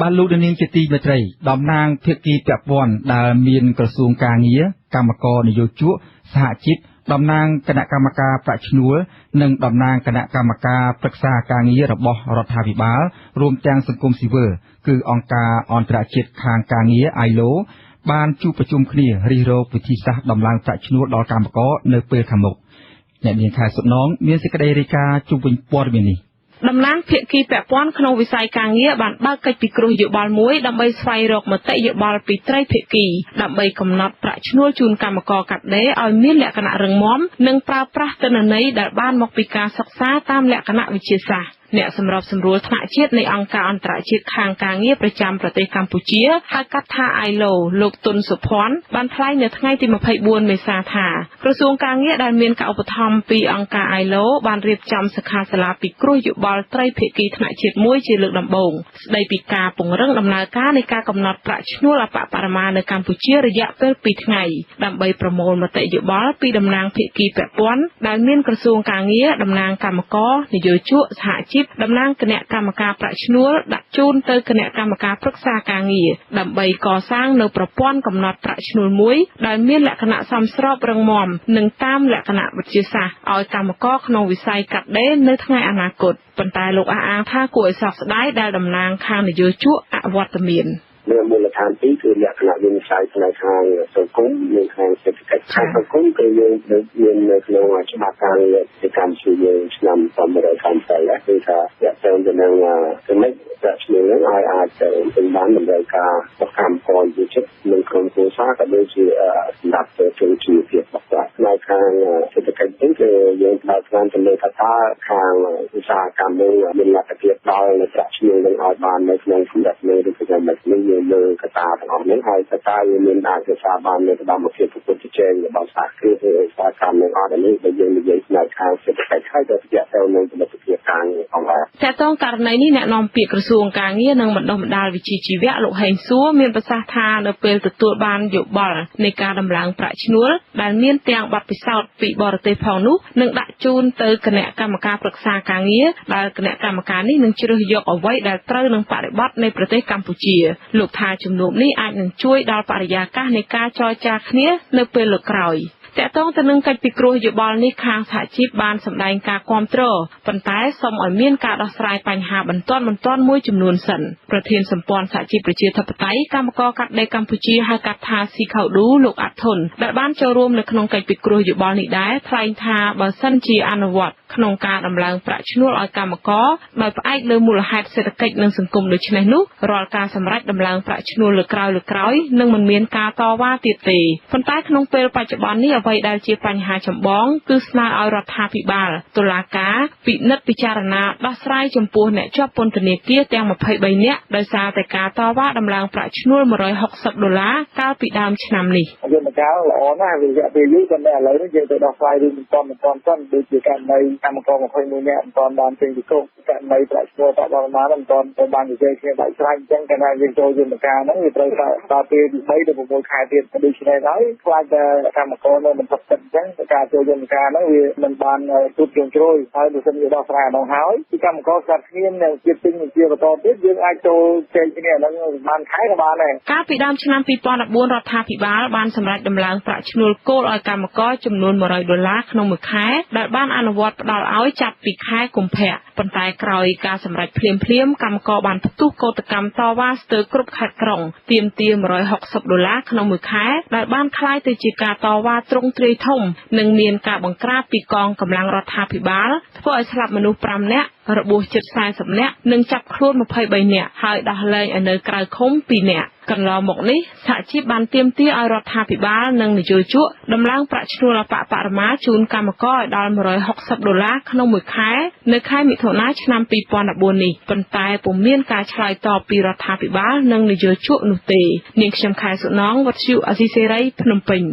បានលោកនាងជាទីមេត្រីតំណាងភាគីពាក់ព័ន្ធដែលមានក្រសួងការងារកម្មករនយោជកសហជីពតំណាងគណៈកម្មការប្រាក់ឈ្នួលនិងតំណាងគណៈកម្មការប្រឹក្សាការងាររបស់រដ្ឋាភិបាលរួមទាំងសង្គមស៊ីវិលគឺអង្គការអន្តរជាតិខាងការងារ ILO បានជួបប្រជុំគ្នារិះរោបវិធីសាស្ត្រដំឡើងប្រាក់ឈ្នួលដល់កម្មករនៅពេលខាងមុខអ្នកនាងខែសុណងមានសេចក្តីរាយការណ៍ជុំវិញព័ត៌មាននេះតំណាងភាគីពាក់ព័ន្ធក្នុងវិស័យការងារបានបើកកិច្ចពិគ្រោះយោបល់មួយដើម្បីស្វែងរកមតិយោបល់ពីត្រីភាគីដើម្បីកំណត់ប្រាក់ឈ្នួលជូនកម្មករកាត់ដេរឲ្យមានលក្ខណៈរឹងមាំនិងប្រើប្រាស់ទិន្នន័យដែលបានមកពីការសិក្សាតាមលក្ខណៈវិទ្យាសាស្ត្រអ្នកសម្របសម្រួលថ្នាក់ជាតិនៃអង្គការអន្តរជាតិខាងការងារប្រចាំប្រទេសកម្ពុជាហៅកាត់ថា ILO លោកទុនសុភ័ណ្ឌបានថ្លែងនៅថ្ងៃទី24មេសាថាក្រសួងការងារដែលមានការឧបត្ថម្ភពីអង្គការ ILO បានរៀបចំសិក្ខាសាលាពិគ្រោះយោបល់ត្រីភាគីថ្នាក់ជាតិមួយជាលើកដំបូងស្ដីពីការពង្រឹងដំណើរការនៃការកំណត់ប្រាក់ឈ្នួលអបបរមានៅកម្ពុជារយៈពេល2ថ្ងៃដើម្បីប្រមូលមតិយោបល់ពីតំណាងភាគីពាក់ព័ន្ធដែលមានក្រសួងការងារតំណាងកម្មករនយោជកសហជីពតំណាងគណៈកម្មការប្រាក់ឈ្នួលដាក់ជូនទៅគណៈកម្មការប្រឹក្សាការងារដើម្បីកសាងនៅប្រព័ន្ធកំណត់ប្រាក់ឈ្នួលមួយដែលមានលក្ខណៈសមស្របរឹងមាំនិងតាមលក្ខណៈវិទ្យាសាស្ត្រឲ្យកម្មករក្នុងវិស័យកាត់ដេរនៅថ្ងៃអនាគតប៉ុន្តែលោកអះអាងថាគួរឲ្យសោកស្ដាយដែលតំណាងខាងនយោជកអវត្តមានមានមូលដ្ឋានទីគឺលក្ខណៈវិនិច្ឆ័យផ្នែកខាងសង្គមនិងខាងសេដ្ឋកិច្ចខាងសង្គមគឺយើងមាននៅក្នុងច្បាប់ការងារពីកម្ពុជាយើងឆ្នាំ1997គឺថាយកទៅនឹងចំណុចប្រាក់ឈ្នួលនឹងឲ្យអាចទៅបានតម្រូវការរបស់កម្មករយុជិតនិងក្រុមគ្រួសារក៏ដូចជាសម្រាប់ជោគជ័យភាពរបស់គាត់ផ្នែកខាងសេដ្ឋកិច្ចវិញគឺយើងផ្ដោតតាមទៅលើថាខាងឧស្សាហកម្មនឹងមានលទ្ធភាពដល់នៅប្រាក់ឈ្នួលនឹងឲ្យបាននៅក្នុងកម្រិតនៃឬក៏ចំណុចនេះយើងលើកត្តាទាំងអស់នេះហើយកត្តាវាមានអាចរក្សាបាននៅតាមភាពប្រកួតប្រជែងរបស់សហគ្រាសឬឧស្សាហកម្មនឹងអត់នេះដែលយើងនិយាយផ្នែកខាងសេដ្ឋកិច្ចហើយក៏ទាក់ទងនឹងផលិតភាពការងារផងដែរតើតើករណីនេះអ្នកនាំពាក្យក្រសួងការងារនិងបណ្ដុះបណ្ដាលវិជ្ជាជីវៈលោកហេងសួរមានប្រសាសន៍ថានៅពេលទទួលបានយោបល់នៃការដំឡើងប្រាក់ឈ្នួលដែលមានទាំងបទពិសោធន៍ពីបរទេសផងនោះនឹងដាក់ជូនទៅគណៈកម្មការប្រឹក្សាការងារដែលគណៈកម្មការនេះនឹងជ្រើសយកអ្វីដែលត្រូវនឹងបរិបទនៃប្រទេសកម្ពុជាលោកថាជំនួបនេះអាចនឹងជួយដល់បរិយាកាសនៃការចរចាគ្នានៅពេលលើកក្រោយតើតើទៅនឹងកិច្ចពិគ្រោះយោបល់នេះខាងសហជីពបានសម្ដែងការគាំទ្រប៉ុន្តែសូមឲ្យមានការដោះស្រាយបញ្ហាបន្ទាន់មួយចំនួនសិនប្រធានសម្ព័ន្ធសហជីពប្រជាធិបតេយ្យកម្មករកាត់ដេរកម្ពុជាហៅកាត់ថាស៊ីខៅឌូលោកអាត់ធុនដែលបានចូលរួមនៅក្នុងកិច្ចពិគ្រោះយោបល់នេះដែរថ្លែងថាបើសិនជាអនុវត្តក្នុងការដំឡើងប្រាក់ឈ្នួលឲ្យកម្មករដោយផ្អែកលើមូលហេតុសេដ្ឋកិច្ចនិងសង្គមដូចនេះនោះរាល់ការសម្រេចដំឡើងប្រាក់ឈ្នួលលើក្រោយនឹងមិនមានការតវ៉ាទៀតទេប៉ុន្តែក្នុងពេលបច្ចុប្បន្ននេះអ្វីដែលជាបញ្ហាចម្បងគឺស្នើឲ្យរដ្ឋាភិបាលតុលាការពិនិត្យពិចារណាដោះស្រាយចំពោះអ្នកជាប់ពន្ធនាគារទាំង23នាក់ដោយសារតែការតវ៉ាដំឡើងប្រាក់ឈ្នួល$160កាលពីដើមឆ្នាំនេះយន្តការល្អណាស់វារយៈពេលយូរប៉ុន្តែឥឡូវនេះយើងទៅដោះស្រាយរឿងមិនទាន់ដូចជាករណីកម្មករ21នាក់មិនទាន់បានពេញពីគុកករណីប្រាក់ឈ្នួលបបរមាមិនទាន់ទៅបាននិយាយគ្នាដាច់ស្រេចអញ្ចឹងកាលណាយើងចូលយន្តការហ្នឹងវាត្រូវដល់ពេលពី3ទៅ6ខែទៀតដូច្នេះហើយខ្លាចតែកម្មករនៅមិនផុតទឹកអញ្ចឹងការចូលយន្តការហ្នឹងវាមិនបានទូតជ្រុងជ្រោយហើយបើសិនជាដោះស្រាយដល់ហើយពីកម្មករស្ដាប់គ្នានៅជាតិទិញជាបន្តទៀតយើងអាចចូលជែកគ្នាហ្នឹងបានខែក៏បានដែរកាលពីដើមឆ្នាំ2014រដ្ឋាភិបាលបានសម្រេចដំឡើងប្រាក់ឈ្នួលគោលឲ្យកម្មករចំនួន$100ក្នុងមួយខែដែលបានអនុវត្តផ្ដល់ឲ្យចាប់ពីខែកុម្ភៈប៉ុន្តែក្រោយការសម្រេចភ្លាមកម្មករបានផ្ទុះកោតកម្មតវ៉ាស្ទើរគ្រប់ខេត្តក្រុងទាមទារ$160ក្នុងមួយខែដែលបានក្លាយទៅជាការតវ៉ាទ្រង់ទ្រាយធំនិងមានការបង្ក្រាបពីកងកម្លាំងរដ្ឋាភិបាលធ្វើឲ្យស្លាប់មនុស្ស5នាក់របួសជិត40នាក់និងចាប់ខ្លួន23នាក់ហើយដោះលែងឲ្យនៅក្រៅឃុំ2នាក់កន្លងមកនេះសហជីពបានទាមទារឲ្យរដ្ឋាភិបាលនិងនយោជកដំឡើងប្រាក់ឈ្នួលអបបរមាជូនកម្មករឲ្យដល់$160ក្នុងមួយខែនៅខែមិថុនាឆ្នាំ2014នេះប៉ុន្តែពុំមានការឆ្លើយតបពីរដ្ឋាភិបាលនិងនយោជកនោះទេនាងខ្ញុំខែសុណងវត្តជូអេស៊ីសេរីភ្នំពេញ